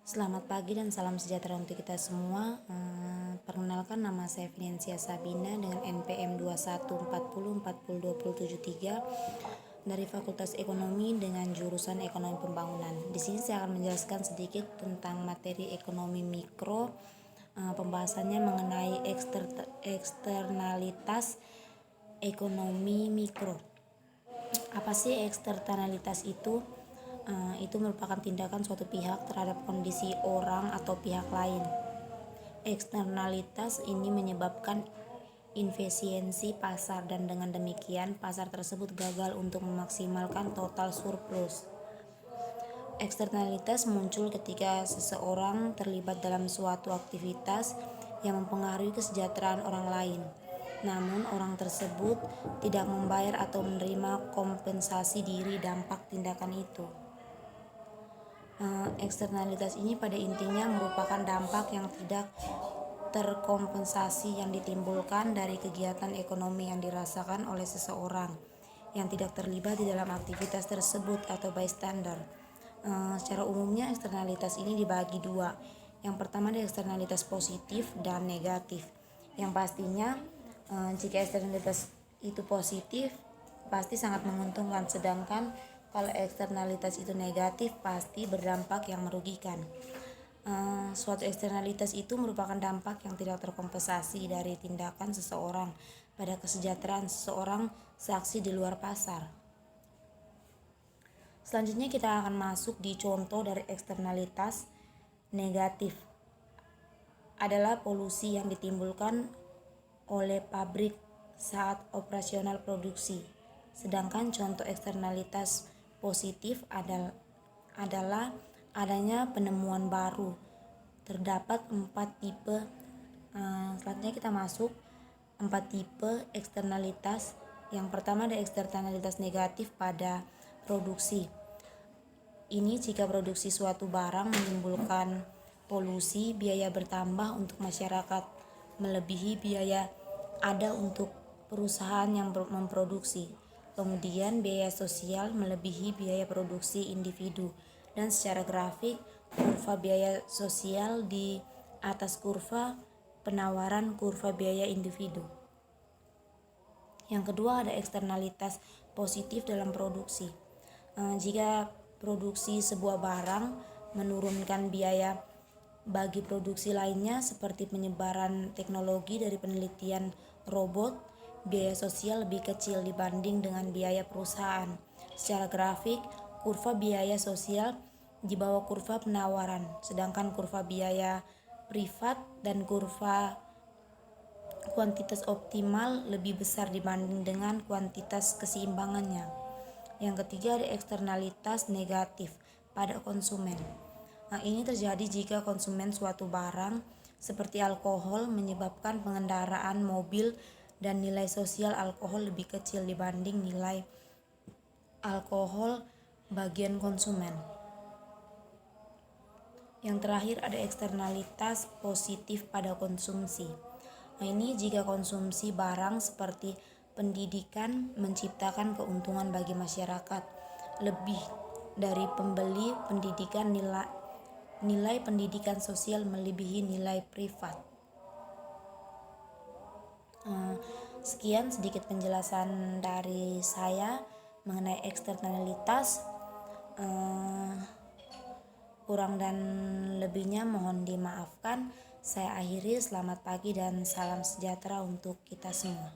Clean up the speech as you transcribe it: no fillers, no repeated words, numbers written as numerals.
Selamat pagi dan salam sejahtera untuk kita semua. Perkenalkan, nama saya Financia Sabina dengan NPM 2140402073 dari Fakultas Ekonomi dengan jurusan Ekonomi Pembangunan. Di sini saya akan menjelaskan sedikit tentang materi ekonomi mikro. Pembahasannya mengenai eksternalitas ekonomi mikro. Apa sih eksternalitas itu? Itu merupakan tindakan suatu pihak terhadap kondisi orang atau pihak lain. Eksternalitas ini menyebabkan inefisiensi pasar dan dengan demikian pasar tersebut gagal untuk memaksimalkan total surplus. Eksternalitas muncul ketika seseorang terlibat dalam suatu aktivitas yang mempengaruhi kesejahteraan orang lain. Namun orang tersebut tidak membayar atau menerima kompensasi diri dampak tindakan itu. Eksternalitas ini pada intinya merupakan dampak yang tidak terkompensasi yang ditimbulkan dari kegiatan ekonomi yang dirasakan oleh seseorang yang tidak terlibat di dalam aktivitas tersebut atau bystander. Secara umumnya eksternalitas ini dibagi dua. Yang pertama ada eksternalitas positif dan negatif. Yang pastinya jika eksternalitas itu positif pasti sangat menguntungkan, sedangkan kalau eksternalitas itu negatif pasti berdampak yang merugikan. Suatu eksternalitas itu merupakan dampak yang tidak terkompensasi dari tindakan seseorang pada kesejahteraan seseorang saksi di luar pasar. Selanjutnya kita akan masuk di contoh dari eksternalitas negatif. Adalah polusi yang ditimbulkan oleh pabrik saat operasional produksi. Sedangkan contoh eksternalitas positif adalah adanya penemuan baru. Terdapat 4 tipe. Selanjutnya kita masuk 4 tipe eksternalitas. Yang pertama ada eksternalitas negatif pada produksi. Ini jika produksi suatu barang menimbulkan polusi, biaya bertambah untuk masyarakat melebihi biaya ada untuk perusahaan yang memproduksi. Kemudian biaya sosial melebihi biaya produksi individu, dan secara grafik kurva biaya sosial di atas kurva penawaran kurva biaya individu. Yang kedua ada eksternalitas positif dalam produksi. Jika produksi sebuah barang menurunkan biaya bagi produksi lainnya seperti penyebaran teknologi dari penelitian robot, biaya sosial lebih kecil dibanding dengan biaya perusahaan. Secara grafik, kurva biaya sosial di bawah kurva penawaran, sedangkan kurva biaya privat dan kurva kuantitas optimal lebih besar dibanding dengan kuantitas keseimbangannya. Yang ketiga ada eksternalitas negatif pada konsumen. Ini terjadi jika konsumen suatu barang seperti alkohol menyebabkan pengendaraan mobil dan nilai sosial alkohol lebih kecil dibanding nilai alkohol bagian konsumen. Yang terakhir ada eksternalitas positif pada konsumsi. Ini jika konsumsi barang seperti pendidikan menciptakan keuntungan bagi masyarakat lebih dari pembeli pendidikan, nilai pendidikan sosial melebihi nilai privat. Sekian sedikit penjelasan dari saya mengenai eksternalitas. Kurang dan lebihnya mohon dimaafkan. Saya akhiri, selamat pagi dan salam sejahtera untuk kita semua.